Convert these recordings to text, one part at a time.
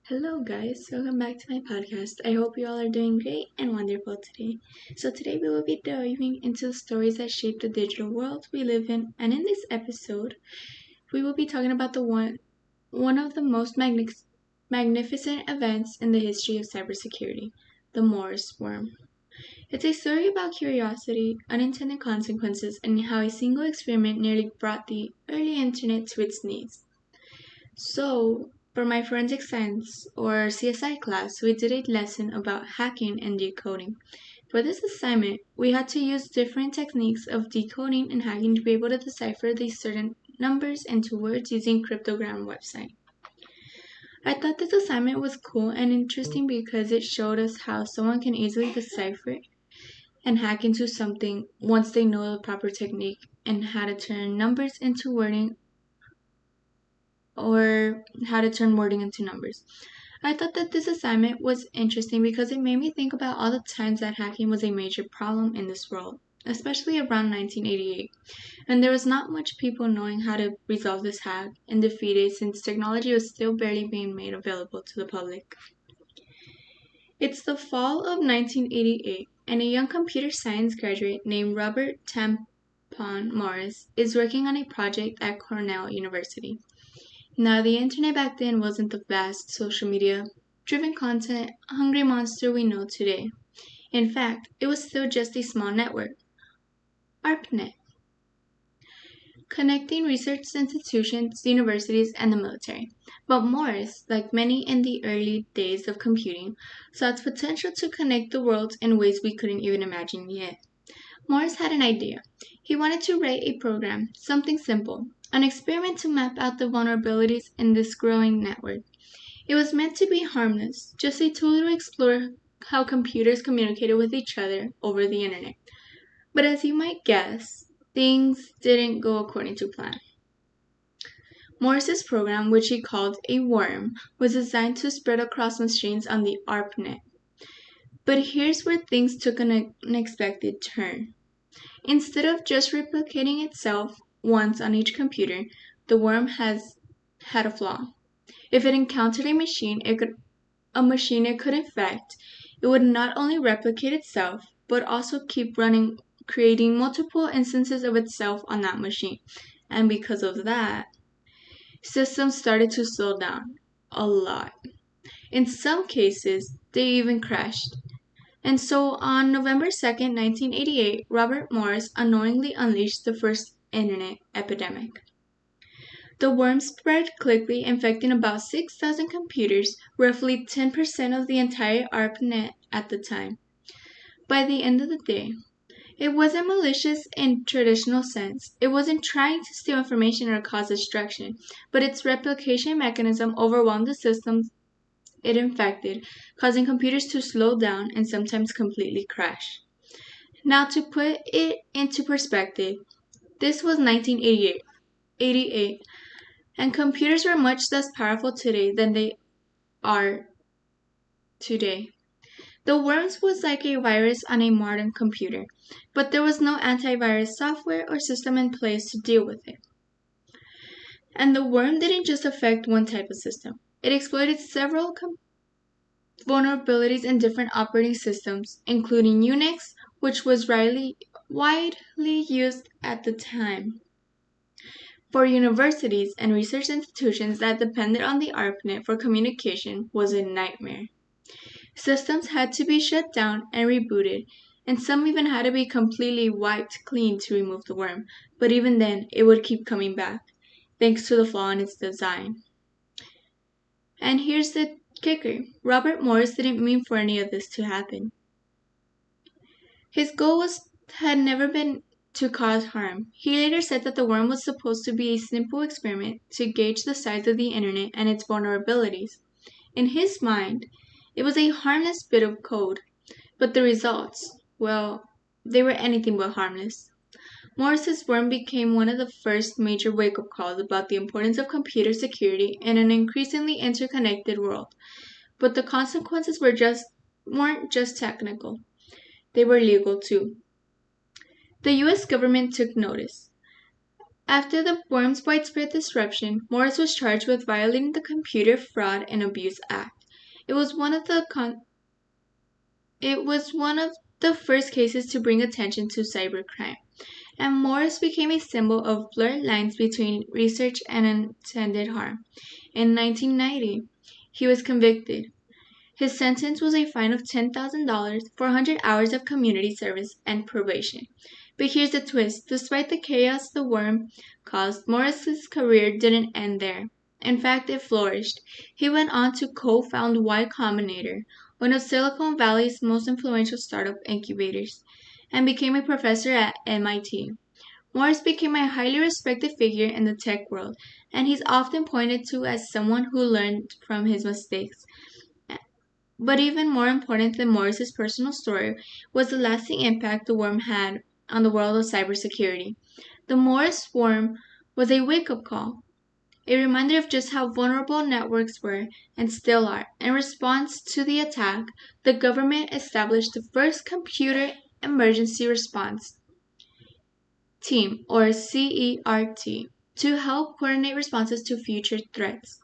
Hello, guys. Welcome back to my podcast. I hope you all are doing great and wonderful today. So, today we will be diving into the stories that shape the digital world we live in, and in this episode, we will be talking about one of the most magnificent events in the history of cybersecurity, the Morse worm. It's a story about curiosity, unintended consequences, and how a single experiment nearly brought the early internet to its knees. So, for my forensic science or CSI class, we did a lesson about hacking and decoding. For this assignment, we had to use different techniques of decoding and hacking to be able to decipher these certain numbers into words using cryptogram website. I thought this assignment was cool and interesting because it showed us how someone can easily decipher and hack into something once they know the proper technique and how to turn numbers into wording or how to turn wording into numbers. I thought that this assignment was interesting because it made me think about all the times that hacking was a major problem in this world, especially around 1988, and there was not much people knowing how to resolve this hack and defeat it since technology was still barely being made available to the public. It's the fall of 1988, and a young computer science graduate named Robert Tampon Morris is working on a project at Cornell University. Now, the internet back then wasn't the vast social media driven content hungry monster we know today. In fact, it was still just a small network, ARPANET, connecting research institutions, universities, and the military. But Morris, like many in the early days of computing, saw its potential to connect the world in ways we couldn't even imagine yet. Morris had an idea. He wanted to write a program, something simple, an experiment to map out the vulnerabilities in this growing network. It was meant to be harmless, just a tool to explore how computers communicated with each other over the internet. But as you might guess, things didn't go according to plan. Morris's program, which he called a worm, was designed to spread across machines on the ARPANET. But here's where things took an unexpected turn. Instead of just replicating itself once on each computer, the worm had a flaw. If it encountered a machine it could infect, it would not only replicate itself, but also keep running, creating multiple instances of itself on that machine. And because of that, systems started to slow down a lot. In some cases, they even crashed. And so on November 2nd, 1988, Robert Morris unknowingly unleashed the first internet epidemic. The worm spread quickly, infecting about 6,000 computers, roughly 10% of the entire ARPANET at the time. By the end of the day, it wasn't malicious in traditional sense. It wasn't trying to steal information or cause destruction, but its replication mechanism overwhelmed the systems it infected, causing computers to slow down and sometimes completely crash. Now, to put it into perspective, this was 1988, and computers were much less powerful today than they are today. The worms was like a virus on a modern computer, but there was no antivirus software or system in place to deal with it. And the worm didn't just affect one type of system. It exploited several vulnerabilities in different operating systems, including Unix, which was widely used at the time. For universities and research institutions that depended on the ARPANET for communication was a nightmare. Systems had to be shut down and rebooted, and some even had to be completely wiped clean to remove the worm, but even then it would keep coming back, thanks to the flaw in its design. And here's the kicker. Robert Morris didn't mean for any of this to happen. His goal had never been to cause harm. He later said that the worm was supposed to be a simple experiment to gauge the size of the internet and its vulnerabilities. In his mind, it was a harmless bit of code, but the results, well, they were anything but harmless. Morris's worm became one of the first major wake-up calls about the importance of computer security in an increasingly interconnected world. But the consequences weren't just technical. They were legal too. The US government took notice. After the worm's widespread disruption, Morris was charged with violating the Computer Fraud and Abuse Act. It was one of the it was one of the first cases to bring attention to cybercrime, and Morris became a symbol of blurred lines between research and intended harm. In 1990, he was convicted. His sentence was a fine of $10,000 for 100 hours of community service and probation. But here's the twist. Despite the chaos the worm caused, Morris's career didn't end there. In fact, it flourished. He went on to co-found Y Combinator, one of Silicon Valley's most influential startup incubators, and became a professor at MIT. Morris became a highly respected figure in the tech world, and he's often pointed to as someone who learned from his mistakes. But even more important than Morris's personal story was the lasting impact the worm had on the world of cybersecurity. The Morris worm was a wake-up call, a reminder of just how vulnerable networks were and still are. In response to the attack, the government established the first Computer Emergency Response Team, or CERT, to help coordinate responses to future threats.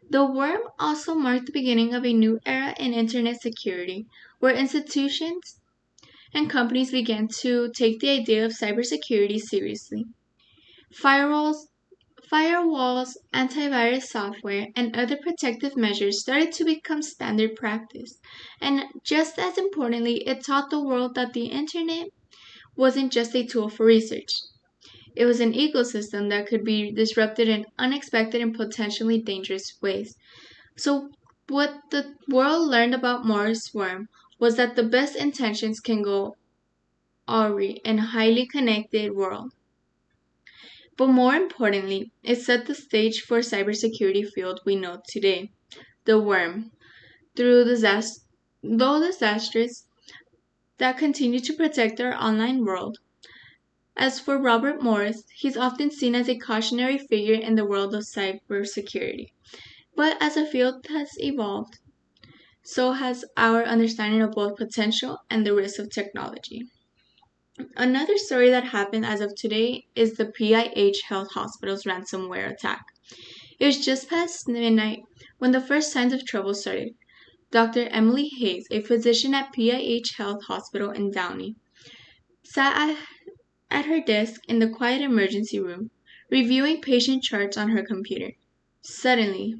The worm also marked the beginning of a new era in internet security, where institutions and companies began to take the idea of cybersecurity seriously. Firewalls, firewalls, antivirus software, and other protective measures started to become standard practice. And just as importantly, it taught the world that the internet wasn't just a tool for research. It was an ecosystem that could be disrupted in unexpected and potentially dangerous ways. So, what the world learned about Morris Worm was that the best intentions can go awry in a highly connected world. But more importantly, it set the stage for cybersecurity field we know today. The worm, though disastrous, that continue to protect our online world. As for Robert Morris, he's often seen as a cautionary figure in the world of cybersecurity. But as the field has evolved, so has our understanding of both potential and the risks of technology. Another story that happened as of today is the PIH Health Hospital's ransomware attack. It was just past midnight when the first signs of trouble started. Dr. Emily Hayes, a physician at PIH Health Hospital in Downey, sat at her desk in the quiet emergency room, reviewing patient charts on her computer. Suddenly,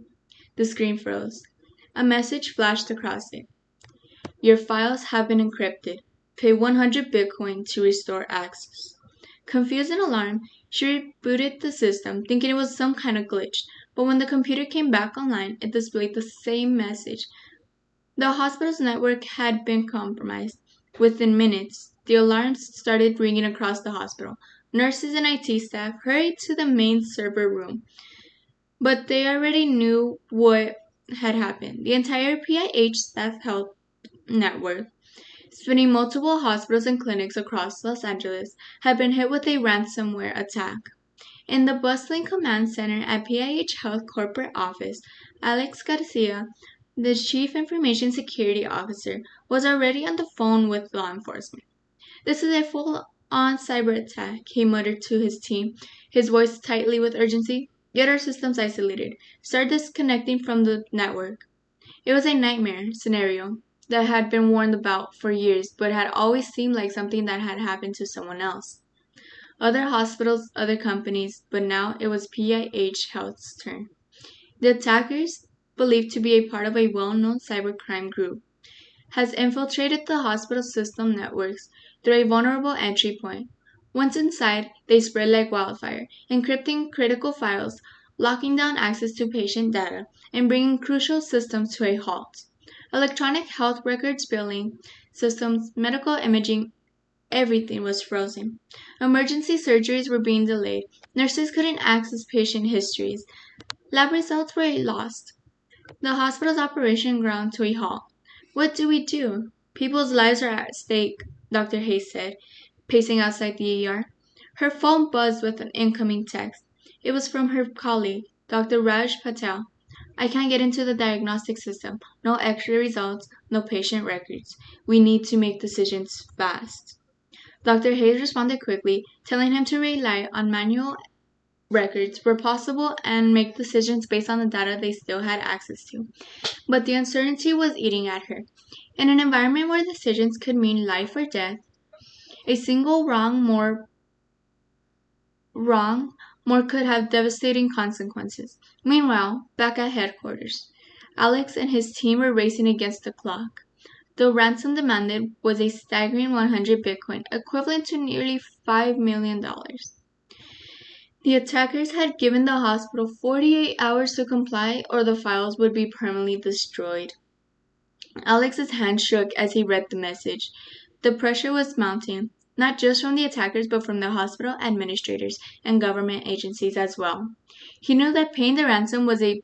the screen froze. A message flashed across it. Your files have been encrypted. Pay 100 Bitcoin to restore access. Confused and alarmed, she rebooted the system, thinking it was some kind of glitch. But when the computer came back online, it displayed the same message. The hospital's network had been compromised. Within minutes, the alarms started ringing across the hospital. Nurses and IT staff hurried to the main server room, but they already knew what had happened. The entire PIH staff health network, spanning multiple hospitals and clinics across Los Angeles, had been hit with a ransomware attack. In the bustling command center at PIH Health corporate office, Alex Garcia, the chief information security officer, was already on the phone with law enforcement. This is a full-on cyber attack, he muttered to his team, his voice tightly with urgency. Get our systems isolated. Start disconnecting from the network. It was a nightmare scenario that had been warned about for years, but had always seemed like something that had happened to someone else. Other hospitals, other companies, but now it was PIH Health's turn. The attackers, believed to be a part of a well-known cybercrime group, has infiltrated the hospital system networks through a vulnerable entry point. Once inside, they spread like wildfire, encrypting critical files, locking down access to patient data, and bringing crucial systems to a halt. Electronic health records, billing systems, medical imaging, everything was frozen. Emergency surgeries were being delayed. Nurses couldn't access patient histories. Lab results were lost. The hospital's operation ground to a halt. What do we do? People's lives are at stake, Dr. Hayes said, pacing outside the ER. Her phone buzzed with an incoming text. It was from her colleague, Dr. Raj Patel. I can't get into the diagnostic system. No X-ray results, no patient records. We need to make decisions fast. Dr. Hayes responded quickly, telling him to rely on manual records were possible and make decisions based on the data they still had access to. But the uncertainty was eating at her. In an environment where decisions could mean life or death, a single wrong more could have devastating consequences. Meanwhile, back at headquarters, Alex and his team were racing against the clock. The ransom demanded was a staggering 100 Bitcoin, equivalent to nearly $5 million. The attackers had given the hospital 48 hours to comply or the files would be permanently destroyed. Alex's hand shook as he read the message. The pressure was mounting, not just from the attackers but from the hospital administrators and government agencies as well. He knew that paying the ransom was a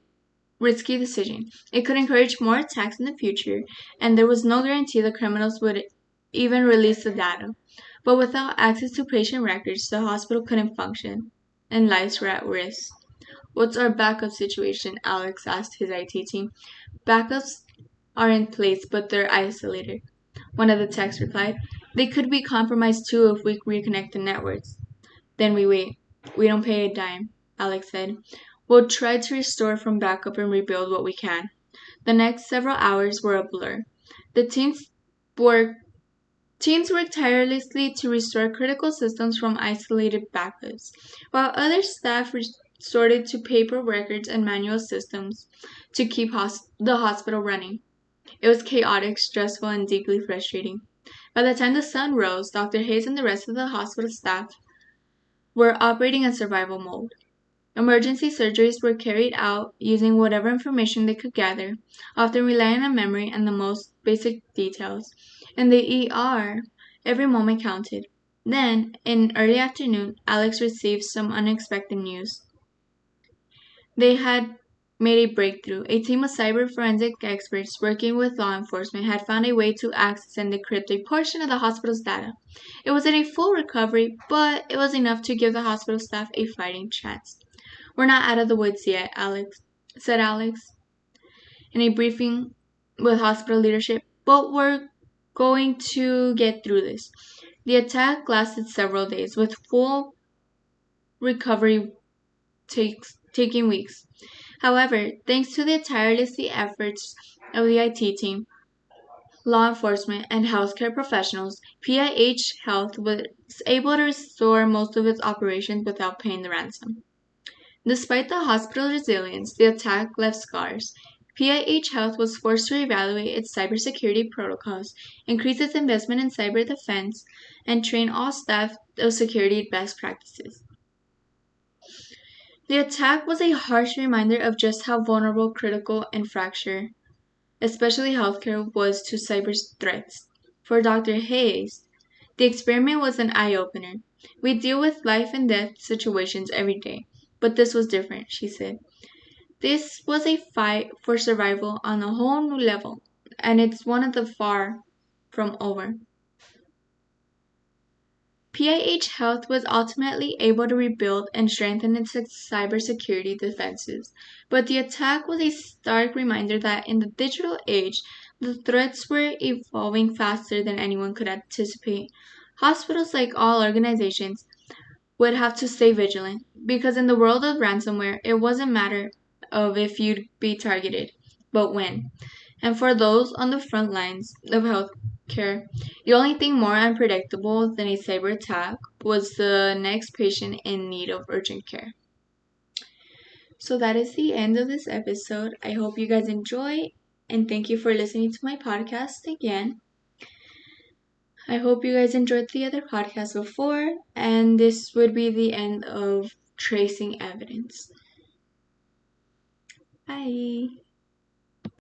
risky decision. It could encourage more attacks in the future, and there was no guarantee the criminals would even release the data. But without access to patient records, the hospital couldn't function, and lives were at risk. What's our backup situation? Alex asked his IT team. Backups are in place, but they're isolated. One of the techs replied. They could be compromised too if we reconnect the networks. Then we wait. We don't pay a dime, Alex said. We'll try to restore from backup and rebuild what we can. The next several hours were a blur. The teams worked tirelessly to restore critical systems from isolated backups, while other staff resorted to paper records and manual systems to keep the hospital running. It was chaotic, stressful, and deeply frustrating. By the time the sun rose, Dr. Hayes and the rest of the hospital staff were operating in survival mode. Emergency surgeries were carried out using whatever information they could gather, often relying on memory and the most basic details. In the ER, every moment counted. Then, in early afternoon, Alex received some unexpected news. They had made a breakthrough. A team of cyber forensic experts working with law enforcement had found a way to access and decrypt a portion of the hospital's data. It wasn't a full recovery, but it was enough to give the hospital staff a fighting chance. We're not out of the woods yet, said Alex in a briefing with hospital leadership, but we're going to get through this. The attack lasted several days, with full recovery taking weeks. However, thanks to the tireless efforts of the IT team, law enforcement, and healthcare professionals, PIH Health was able to restore most of its operations without paying the ransom. Despite the hospital's resilience, the attack left scars. PIH Health was forced to evaluate its cybersecurity protocols, increase its investment in cyber defense, and train all staff of security best practices. The attack was a harsh reminder of just how vulnerable, critical, and fractured, especially healthcare, was to cyber threats. For Dr. Hayes, the experiment was an eye-opener. We deal with life and death situations every day, but this was different, she said. This was a fight for survival on a whole new level, and it's one of the far from over. PIH Health was ultimately able to rebuild and strengthen its cybersecurity defenses, but the attack was a stark reminder that in the digital age, the threats were evolving faster than anyone could anticipate. Hospitals, like all organizations, would have to stay vigilant, because in the world of ransomware, it wasn't a matter of if you'd be targeted, but when. And for those on the front lines of healthcare, the only thing more unpredictable than a cyber attack was the next patient in need of urgent care. So that is the end of this episode. I hope you guys enjoy, and thank you for listening to my podcast again. I hope you guys enjoyed the other podcast before, and this would be the end of tracing evidence. Bye.